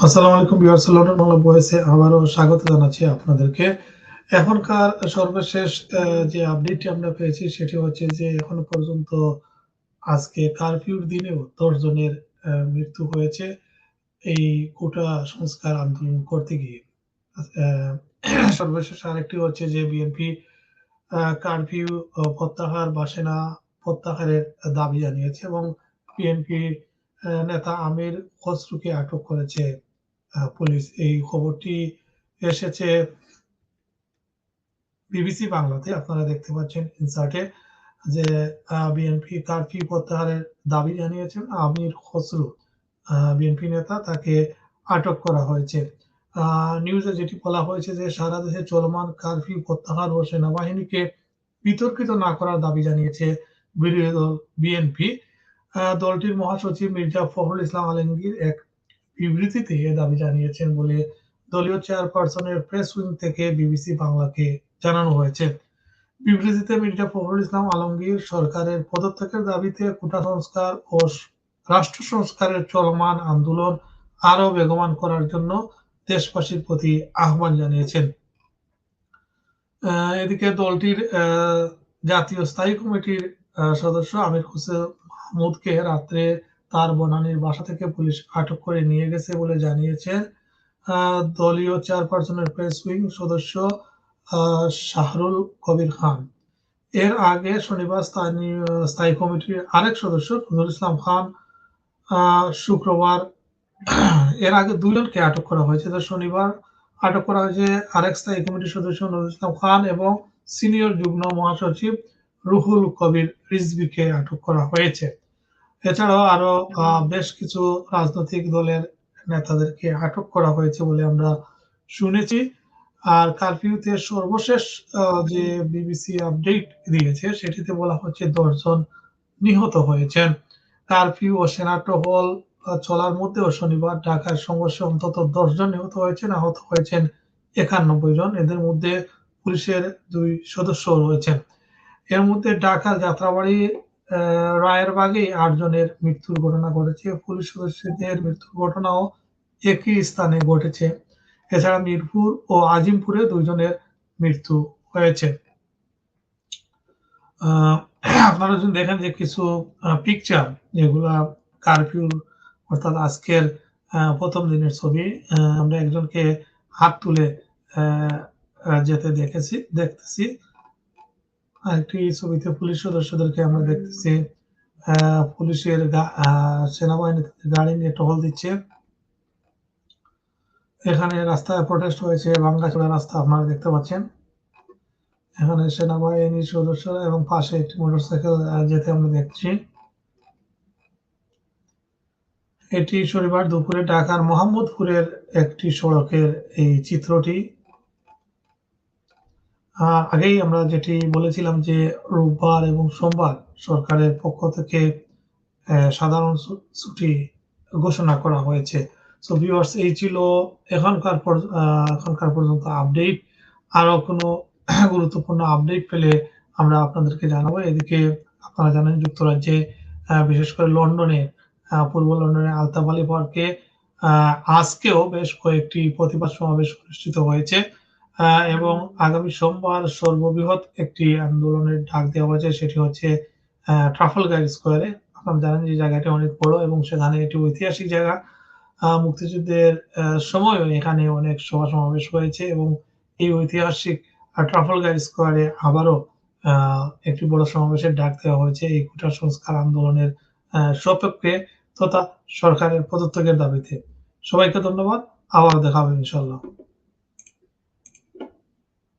আসসালামু আলাইকুম viewers, London Bangla ভয়েসে আবারও স্বাগত জানাচ্ছি আপনাদেরকে। এখনকার সর্বশেষ যে আপডেটটি আমরা পেয়েছি সেটি হচ্ছে যে এখনো পর্যন্ত আজকে কারফিউর দিনেও ১০ জনের মৃত্যু হয়েছে এই কোটা সংস্কার আন্দোলন করতে গিয়ে। সর্বশেষ আরেকটি হচ্ছে যে বিএনপি কারফিউ প্রত্যাহার বা সেনা প্রত্যাহারের দাবি জানিয়েছে এবং বিএনপি নেতা আমির খসরুকে আটক করেছে পুলিশ। এই খবরটি এসেছে বিবিসি বাংলাতে। আপনারা দেখতে পাচ্ছেন ইনসার্টে যে বিএনপি কারফিউ প্রত্যাহারের দাবি জানিয়েছেন আমির খসরু বিএনপি নেতা, তাকে আটক করা হয়েছে। নিউজে যেটি বলা হয়েছে যে সারা দেশে চলমান কারফিউ প্রত্যাহার ও সেনাবাহিনীকে বিতর্কিত না করার দাবি জানিয়েছে বিরোধী দল বিএনপি। দলটির মহাসচিব মির্জা ফখরুল ইসলাম আলমগীর এক বিবৃতিতে এ দাবি জানিয়েছেন বলে দলীয় চেয়ারপারসনের প্রেস উইং থেকে বিবিসি বাংলাকে জানানো হয়েছে। বিবৃতিতে মির্জা ফখরুল ইসলাম আলমগীর সরকারের পদত্যাগের দাবিতে কোটা সংস্কার ও রাষ্ট্র সংস্কারের চলমান আন্দোলন আরো বেগবান করার জন্য দেশবাসীর প্রতি আহ্বান জানিয়েছেন। এদিকে দলটির জাতীয় স্থায়ী কমিটির সদস্য আমির হোসেন মাহমুদকে রাত্রে তার বনানীর বাসা থেকে পুলিশ আটক করে নিয়ে গেছে বলে জানিয়েছেন দলীয় চেয়ারপারসনের প্রেস উইং সদস্য শাহরুল কবির খান। এর আগে শনিবার স্থায়ী কমিটির আরেক সদস্য নজরুল ইসলাম খান শুক্রবার এর আগে ২ জনকে আটক করা হয়েছে। তো শনিবার আটক করা হয়েছে আরেক স্থায়ী কমিটির সদস্য নজরুল ইসলাম খান এবং সিনিয়র যুগ্ম মহাসচিব রুহুল কবির রিজভীকে আটক করা হয়েছে। এছাড়াও আরো বেশ কিছু রাজনৈতিক দলের নেতাদেরকে আটক করা হয়েছে বলে আমরা শুনেছি। আর কারফিউতে সর্বশেষ যে বিবিসি আপডেট দিয়েছে সেটিতে বলা হচ্ছে ১০ জন নিহত হয়েছেন। কারফিউ ও সেনা টহল চলার মধ্যেও শনিবার ঢাকার সংঘর্ষে অন্তত ১০ জন নিহত হয়েছেন, আহত হয়েছেন ৯১ জন। এদের মধ্যে পুলিশের ২ সদস্যও রয়েছেন। এর মধ্যে ঢাকার যাত্রাবাড়ী রায়েরবাগে ৮ জনের মৃত্যুর ঘটনা ঘটেছে। পুলিশ সদস্যদের মৃত্যুর ঘটনাও একই স্থানে ঘটেছে। এছাড়া মিরপুর ও আজিমপুরে ২ জনের মৃত্যু হয়েছে। আপনারা যদি দেখেন যে কিছু পিকচার যেগুলা কারফিউর অর্থাৎ আজকের ১ম দিনের ছবি। আমরা একজনকে হাত তুলে যেতে দেখতেছি। আরেকটি ছবিতে পুলিশ সদস্যদেরকে আমরা দেখতেছি পুলিশের সেনাবাহিনী গাড়ি নিয়ে টহল দিচ্ছে। এখানে রাস্তায় প্রোটেস্ট হয়েছে, ভাঙাচোরা রাস্তা আপনারা দেখতে পাচ্ছেন। এখানে সেনাবাহিনীর সদস্যরা এবং পাশে একটি মোটরসাইকেল যেতে আমরা দেখছি। এটি শনিবার দুপুরে ঢাকার মোহাম্মদপুরের একটি সড়কের এই চিত্রটি। আগেই আমরা যেটি বলেছিলাম যে রোববার এবং সোমবার সরকারের পক্ষ থেকে সাধারণ ছুটি ঘোষণা করা হয়েছে। সো ভিউয়ার্স, এই ছিল এখনকার পর্যন্ত আপডেট। আরো কোনো গুরুত্বপূর্ণ আপডেট পেলে আমরা আপনাদেরকে জানাবো। এদিকে আপনারা জানেন যুক্তরাজ্যে বিশেষ করে লন্ডনে পূর্ব লন্ডনের আলতাবালি পার্কে আজকেও বেশ কয়েকটি প্রতিবাদ সমাবেশ অনুষ্ঠিত হয়েছে এবং আগামী সোমবার সর্ববৃহৎ একটি আন্দোলনের ডাক দেওয়া হয়েছে। সেটি হচ্ছে ট্রাফালগার স্কোয়ারে। আপনারা জানেন যে জায়গাটি অনেক বড় এবং সেখানে একটি ঐতিহাসিক জায়গা। মুক্তিযুদ্ধের সময়ও এখানে অনেক সভা সমাবেশ হয়েছে এবং এই ঐতিহাসিক ট্রাফালগার স্কোয়ারে আবারও একটি বড় সমাবেশের ডাক দেওয়া হয়েছে এই কোটা সংস্কার আন্দোলনের সপক্ষে তথা সরকারের পদত্যাগের দাবিতে। সবাইকে ধন্যবাদ। আবার দেখা হবে ইনশাআল্লাহ।